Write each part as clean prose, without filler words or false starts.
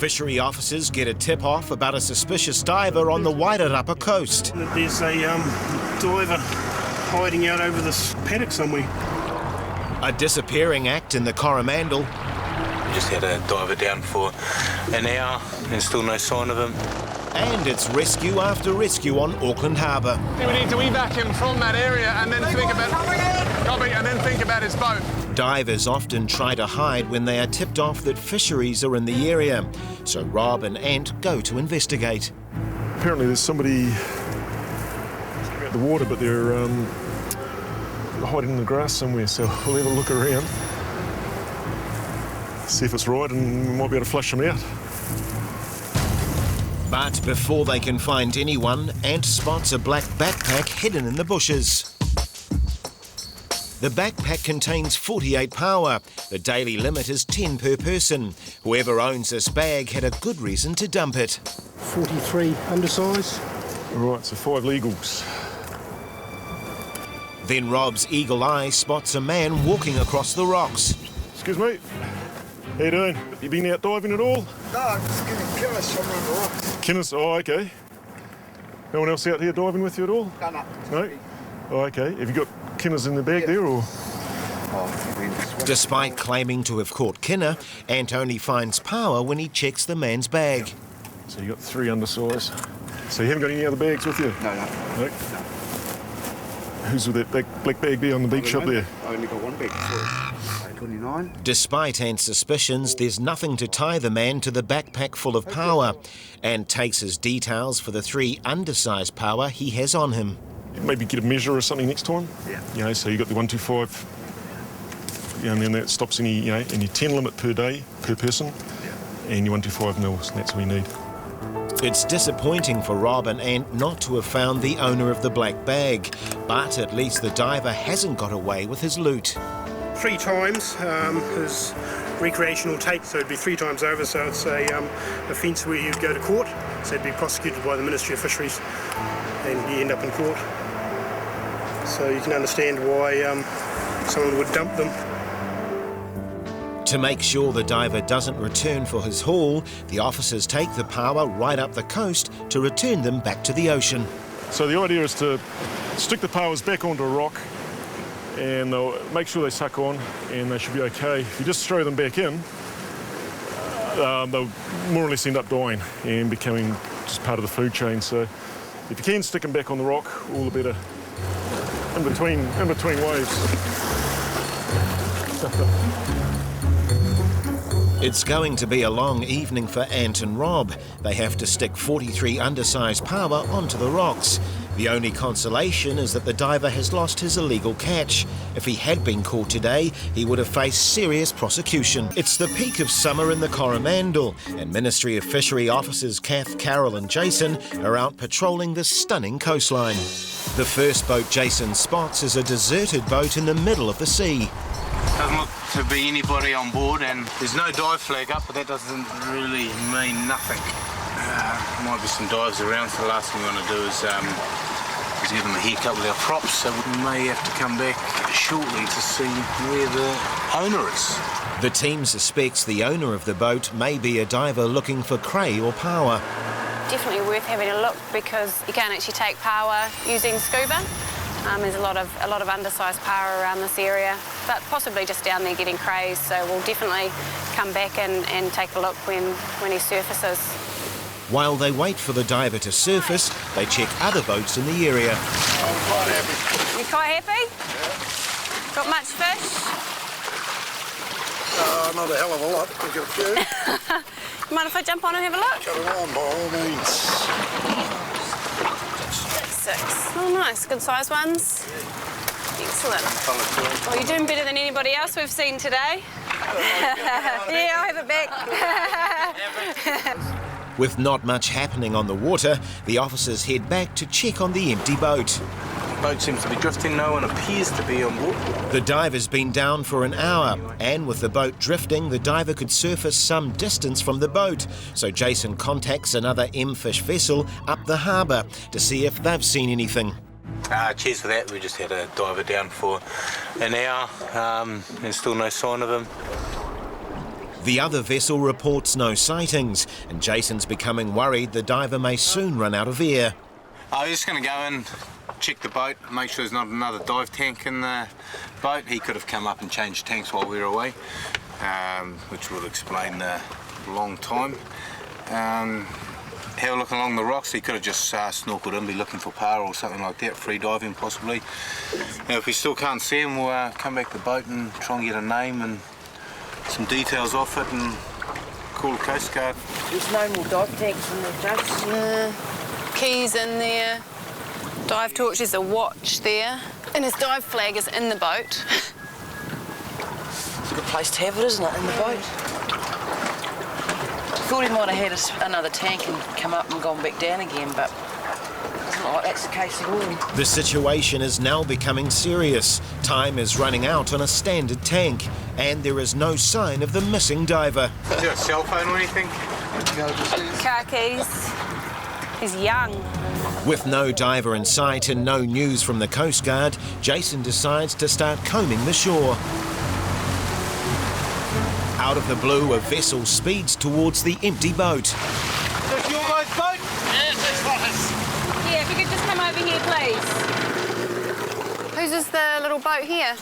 Fishery officers get a tip-off about a suspicious diver on the Wairarapa coast. There's a diver hiding out over this paddock somewhere. A disappearing act in the Coromandel. We just had a diver down for an hour and still no sign of him. And it's rescue after rescue on Auckland Harbour. We need to evac him from that area and then think about his boat. Divers often try to hide when they are tipped off that fisheries are in the area. So Rob and Ant go to investigate. Apparently there's somebody at the water, but they're hiding in the grass somewhere, so we'll have a look around. See if it's right, and we might be able to flush them out. But before they can find anyone, Ant spots a black backpack hidden in the bushes. The backpack contains 48 power. The daily limit is 10 per person. Whoever owns this bag had a good reason to dump it. 43 undersize. All right, so 5 legals. Then Rob's eagle eye spots a man walking across the rocks. Excuse me, how you doing? You been out diving at all? No, I'm just getting Guinness from around the rocks. Guinness, oh, okay. No one else out here diving with you at all? No. No? Oh, okay. Have you got kinners in the bag there, or? Despite claiming to have caught kinner, Ant only finds power when he checks the man's bag. So you got 3 undersize. So you haven't got any other bags with you? No. Who's with that black bag there on the beach up there? I only got one bag. 29. Despite Ant's suspicions, there's nothing to tie the man to the backpack full of power. Ant takes his details for the 3 undersized power he has on him. Maybe get a measure or something next time. Yeah. You know, so you got the 125, and then that stops any, you know, any 10 limit per day per person, and your 125 mils, and that's what we need. It's disappointing for Rob and Ant not to have found the owner of the black bag, but at least the diver hasn't got away with his loot. 3 times his recreational take, so it'd be 3 times over, so it's a offence where you'd go to court, so it'd be prosecuted by the Ministry of Fisheries, and you end up in court. So you can understand why someone would dump them. To make sure the diver doesn't return for his haul, the officers take the power right up the coast to return them back to the ocean. So the idea is to stick the powers back onto a rock, and they'll make sure they suck on, and they should be okay. If you just throw them back in, they'll more or less end up dying and becoming just part of the food chain. So if you can stick them back on the rock, all the better. In between waves. It's going to be a long evening for Ant and Rob. They have to stick 43 undersized power onto the rocks. The only consolation is that the diver has lost his illegal catch. If he had been caught today, he would have faced serious prosecution. It's the peak of summer in the Coromandel, and Ministry of Fishery Officers Kath, Carol and Jason are out patrolling the stunning coastline. The first boat Jason spots is a deserted boat in the middle of the sea. Doesn't look to be anybody on board, and there's no dive flag up, but that doesn't really mean nothing. Might be some dives around, so the last thing we want to do is give them a haircut with our props, so we may have to come back shortly to see where the owner is. The team suspects the owner of the boat may be a diver looking for cray or power. Definitely worth having a look, because you can't actually take power using scuba. There's a lot of undersized power around this area, but possibly just down there getting crays, so we'll definitely come back and take a look when he surfaces. While they wait for the diver to surface, they check other boats in the area. I'm quite happy. You quite happy? Yeah. Got much fish? Not a hell of a lot. We've got a few. Mind if I jump on and have a look? Got it on by all means. 6. Oh, nice. Good size ones. Excellent. Well, you're doing better than anybody else we've seen today. Yeah, I'll have it back. With not much happening on the water, the officers head back to check on the empty boat. The boat seems to be drifting, no one appears to be on board. The diver's been down for an hour, and with the boat drifting, the diver could surface some distance from the boat. So Jason contacts another M-Fish vessel up the harbour to see if they've seen anything. Cheers for that. We just had a diver down for an hour. There's still no sign of him. The other vessel reports no sightings, and Jason's becoming worried the diver may soon run out of air. I was just going to go in, check the boat, make sure there's not another dive tank in the boat. He could have come up and changed tanks while we were away, which will explain the long time. Have a look along the rocks. He could have just snorkeled in, be looking for power or something like that, free diving possibly. Now, if we still can't see him, we'll come back to the boat and try and get a name and some details off it and call the Coast Guard. There's no more dive tanks in the jugs. Yeah. Keys in there, dive torch, there's a watch there, and his dive flag is in the boat. It's a good place to have it, isn't it, in the boat? Thought he might have had another tank and come up and gone back down again, but it doesn't look like that's the case at all. The situation is now becoming serious. Time is running out on a standard tank, and there is no sign of the missing diver. Is there a cell phone or anything? Car keys. He's young. With no diver in sight and no news from the Coast Guard, Jason decides to start combing the shore. Out of the blue, a vessel speeds towards the empty boat. Is your guys' boat? Yes, that's us. Yeah, if you could just come over here, please. Whose is the little boat here?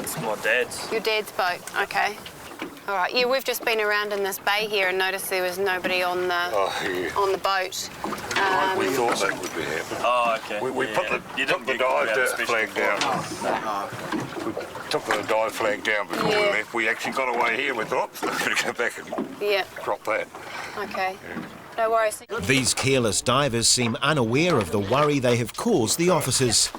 It's my dad's. Your dad's boat, okay. All right, yeah, we've just been around in this bay here and noticed there was nobody on the boat. We thought that would be happening. Oh, okay. We put the dive flag down. We took the dive flag down before we left. We actually got away here. We thought, we're going to go back and drop that. Okay, no worries. These careless divers seem unaware of the worry they have caused the officers.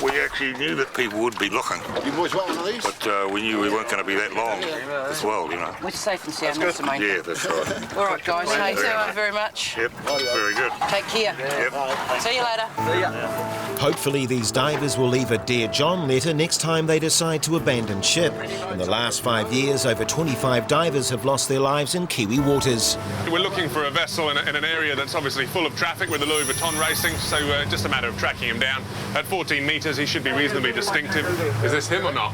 We actually knew that people would be looking. You boys want one of these? But we knew we weren't going to be that long as well, you know. We're safe and sound, that's the main thing. Yeah, that's right. All right, guys, thank you very much. Yep, very good. Take care. Yep. See you later. See ya. Hopefully these divers will leave a Dear John letter next time they decide to abandon ship. In the last 5 years, over 25 divers have lost their lives in Kiwi waters. We're looking for a vessel in an area that's obviously full of traffic with the Louis Vuitton racing, so just a matter of tracking him down. At 14 metres, he should be reasonably distinctive. Is this him or not?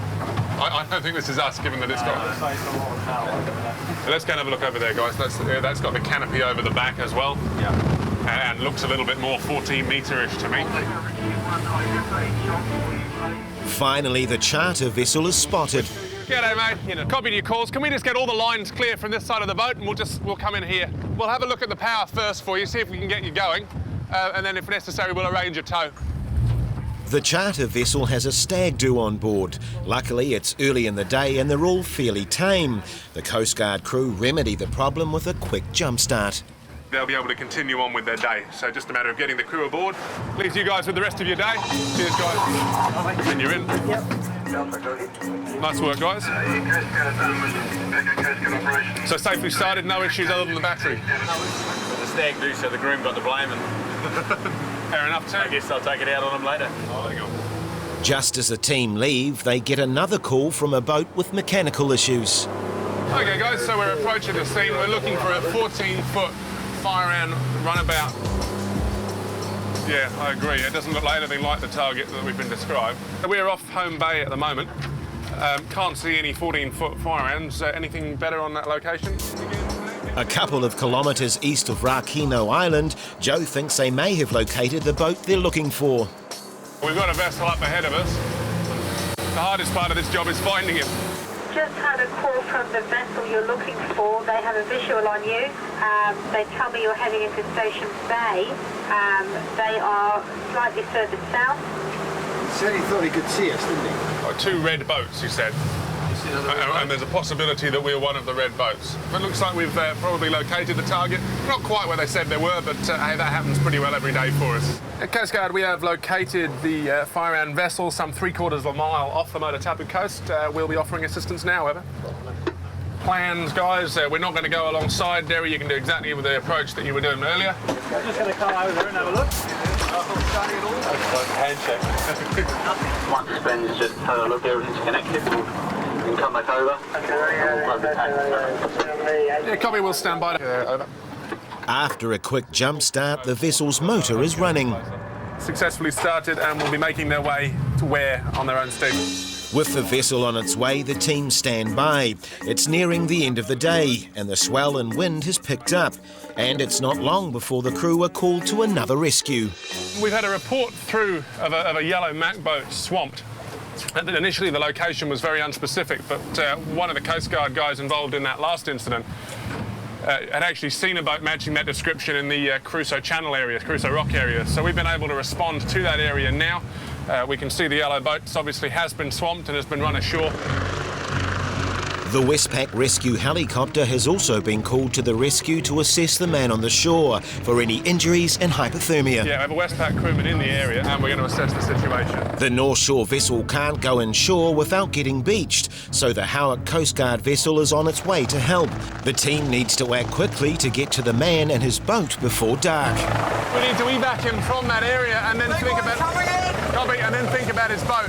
I don't think this is us, given that it's got... Let's go and have a look over there, guys. That's got the canopy over the back as well. Yeah. And looks a little bit more 14-metre-ish to me. Finally, the charter vessel is spotted. G'day, mate. Copy to your calls. Can we just get all the lines clear from this side of the boat and we'll come in here. We'll have a look at the power first for you, see if we can get you going, and then if necessary, we'll arrange a tow. The charter vessel has a stag do on board. Luckily, it's early in the day and they're all fairly tame. The Coast Guard crew remedy the problem with a quick jump start. They'll be able to continue on with their day, so just a matter of getting the crew aboard. Leaves you guys with the rest of your day. Cheers, guys. And you're in. Yep. Nice work, guys. So safely started, no issues other than the battery. The stag do, so the groom got the blame, and fair enough too. I guess I'll take it out on him later. Just as the team leave, they get another call from a boat with mechanical issues. Okay, guys, so we're approaching the scene. We're looking for a 14-foot fire-round runabout. Yeah, I agree. It doesn't look like anything like the target that we've been described. We're off Home Bay at the moment. Can't see any 14-foot fire-rounds. Anything better on that location? A couple of kilometres east of Rakino Island, Joe thinks they may have located the boat they're looking for. We've got a vessel up ahead of us. The hardest part of this job is finding him. Just had a call from the vessel you're looking for. They have a visual on you. They tell me you're heading into Station Bay. They are slightly further south. He said he thought he could see us, didn't he? Two red boats, you said. And there's a possibility that we're one of the red boats. It looks like we've probably located the target. Not quite where they said they were, but hey, that happens pretty well every day for us. At Coast Guard, we have located the fire-round vessel some 3/4 of a mile off the Motatapu coast. We'll be offering assistance now, over. Plans, guys, we're not going to go alongside. Derry, you can do exactly with the approach that you were doing earlier. I'm just going to come over there and have a look. Handshake. Once Ben's just had a look, everything's connected. We'll come back over. Yeah, copy, we'll stand by. Over. After a quick jump start, the vessel's motor is running. Successfully started and will be making their way to where on their own steam. With the vessel on its way, the team stand by. It's nearing the end of the day and the swell and wind has picked up. And it's not long before the crew are called to another rescue. We've had a report through of a yellow Mac boat swamped. And initially the location was very unspecific, but one of the Coastguard guys involved in that last incident had actually seen a boat matching that description in the Crusoe Channel area, Crusoe Rock area. So we've been able to respond to that area now. We can see the yellow boat obviously has been swamped and has been run ashore. The Westpac rescue helicopter has also been called to the rescue to assess the man on the shore for any injuries and hypothermia. Yeah, we have a Westpac crewman in the area and we're going to assess the situation. The North Shore vessel can't go inshore without getting beached, so the Howick Coastguard vessel is on its way to help. The team needs to act quickly to get to the man and his boat before dark. We need to evac him from that area and then think about his boat.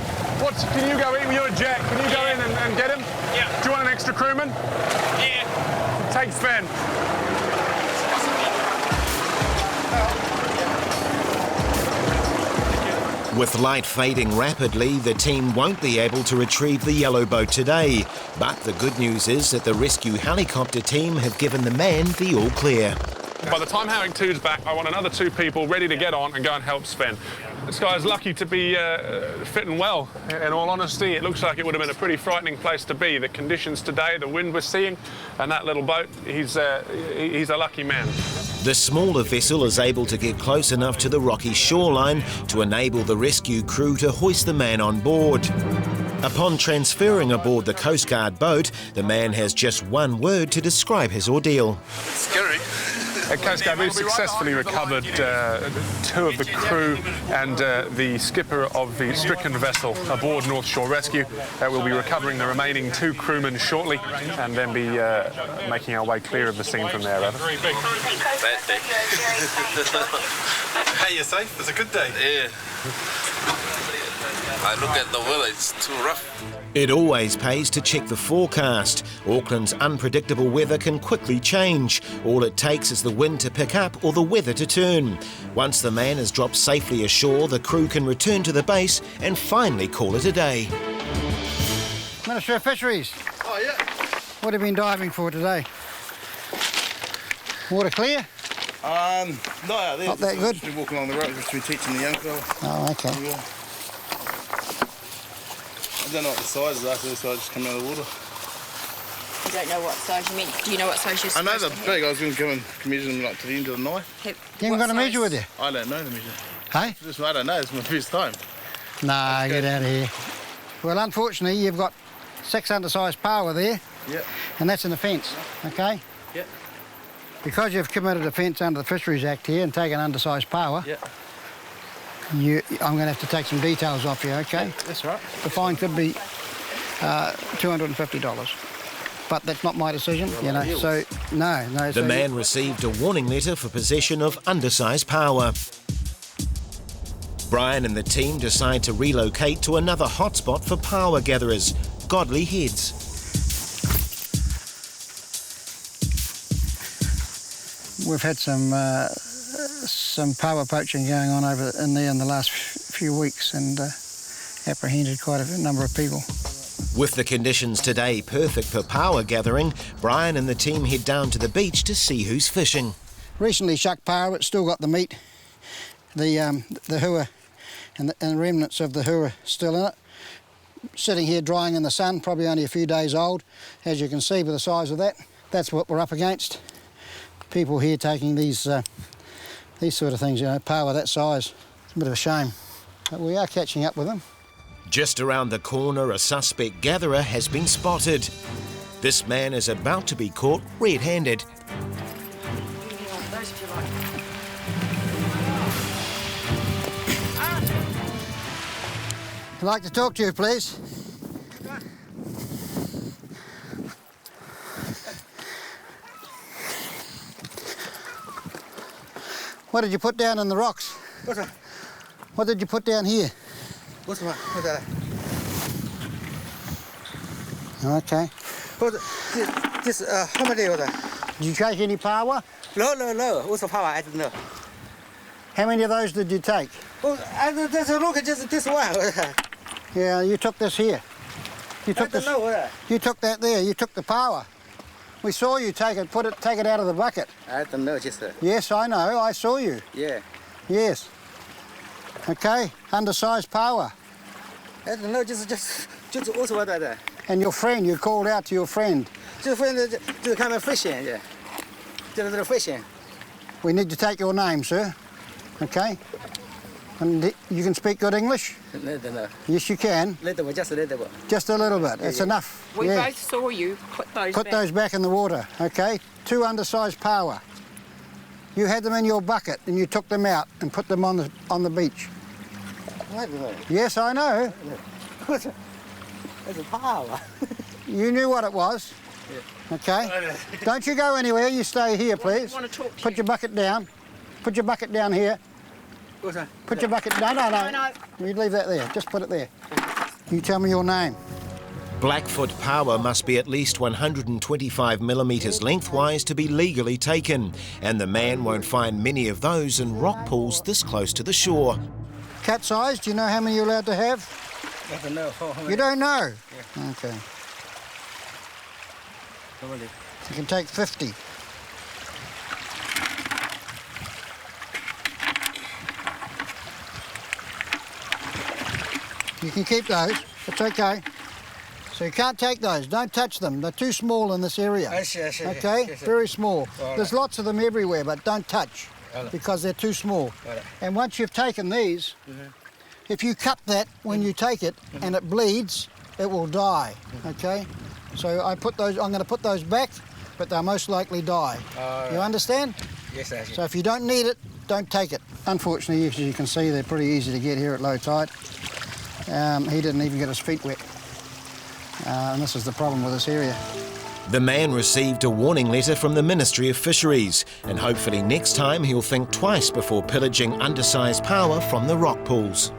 Can you go in? You're a Jack. Can you go in and get him? Yeah. Do you want an extra crewman? Yeah. Take Sven. With light fading rapidly, the team won't be able to retrieve the yellow boat today. But the good news is that the rescue helicopter team have given the man the all clear. By the time Howick 2's back, I want another 2 people ready to get on and go and help Sven. This guy's lucky to be fitting well. In all honesty, it looks like it would have been a pretty frightening place to be. The conditions today, the wind we're seeing, and that little boat, he's a lucky man. The smaller vessel is able to get close enough to the rocky shoreline to enable the rescue crew to hoist the man on board. Upon transferring aboard the Coastguard boat, the man has just one word to describe his ordeal. It's scary. At Coastguard, we've successfully recovered 2 of the crew and the skipper of the stricken vessel aboard North Shore Rescue. We'll be recovering the remaining 2 crewmen shortly and then be making our way clear of the scene from there. Bad day. Hey, you're safe? It's a good day. Yeah. I look at the weather, it's too rough. It always pays to check the forecast. Auckland's unpredictable weather can quickly change. All it takes is the wind to pick up or the weather to turn. Once the man is dropped safely ashore, the crew can return to the base and finally call it a day. Minister of Fisheries. Oh, yeah. What have you been diving for today? Water clear? No, not that good. Just been walking along the road, just been teaching the young fella. Oh, okay. Yeah. I don't know what the size is after this, so I just come out of the water. You don't know what size you mean? Do you know what size you're I know supposed to they're big. I was going to come and measure them like to the end of the knife. You haven't got a measure with you? I don't know the measure. Hey? I don't know. It's my first time. Nah, get out of here. Well, unfortunately, you've got 6 undersized power there. Yeah. And that's an offence, okay? Yeah. Because you've committed offence under the Fisheries Act here and taken undersized power, yeah. I'm going to have to take some details off you, okay? Yeah, that's right. The fine could be $250. But that's not my decision, you know, so no. The man received a warning letter for possession of undersized power. Brian and the team decide to relocate to another hotspot for power gatherers, Godley Heads. We've had some power poaching going on over in there in the last few weeks and apprehended quite a number of people. With the conditions today perfect for power gathering, Brian and the team head down to the beach to see who's fishing. Recently shucked power, it's still got the meat, the hua and the remnants of the hua still in it. Sitting here drying in the sun, probably only a few days old. As you can see by the size of that, that's what we're up against. People here taking these sort of things, you know, power that size. It's a bit of a shame, but we are catching up with them. Just around the corner, a suspect gatherer has been spotted. This man is about to be caught red-handed. I'd like to talk to you, please. What did you put down in the rocks? What's that? What did you put down here? What's that? Okay. This, how many was that? Did you take any power? No. What's the power? I don't know. How many of those did you take? Oh, there's a rock just this one. Yeah, you took this here. You took You took that there. You took the power. We saw you take it out of the bucket. I don't know, just... Yes, I know. I saw you. Yeah. Yes. Okay, undersized power. I don't know, just also what that. And your friend, you called out to your friend. Just friend, just come and fishing, yeah. Just fishing. We need to take your name, sir. Okay? And you can speak good English? No. Yes, you can. Just a little bit. Just a little bit. That's enough. We both saw you put those Put back. those back in the water, okay? 2 undersized power. You had them in your bucket and you took them out and put them on the beach. What? Yes, I know. It's a power. You knew what it was. Yeah. Okay? Don't you go anywhere. You stay here, please. Put your bucket down. Put your bucket down here. Put your bucket down. No. You leave that there. Just put it there. You tell me your name. Blackfoot power must be at least 125 millimetres lengthwise to be legally taken, and the man won't find many of those in rock pools this close to the shore. Cat size, do you know how many you're allowed to have? I don't know. You don't know? Yeah. Okay. You can take 50. You can keep those. It's okay. So you can't take those. Don't touch them. They're too small in this area. Okay? Very small. There's lots of them everywhere, but don't touch because they're too small. And once you've taken these, if you cut that when you take it and it bleeds, it will die. Okay? So I'm going to put those back, but they'll most likely die. You understand? Yes, I see. So if you don't need it, don't take it. Unfortunately, as you can see, they're pretty easy to get here at low tide. He didn't even get his feet wet. And this is the problem with this area. The man received a warning letter from the Ministry of Fisheries, and hopefully next time he'll think twice before pillaging undersized power from the rock pools.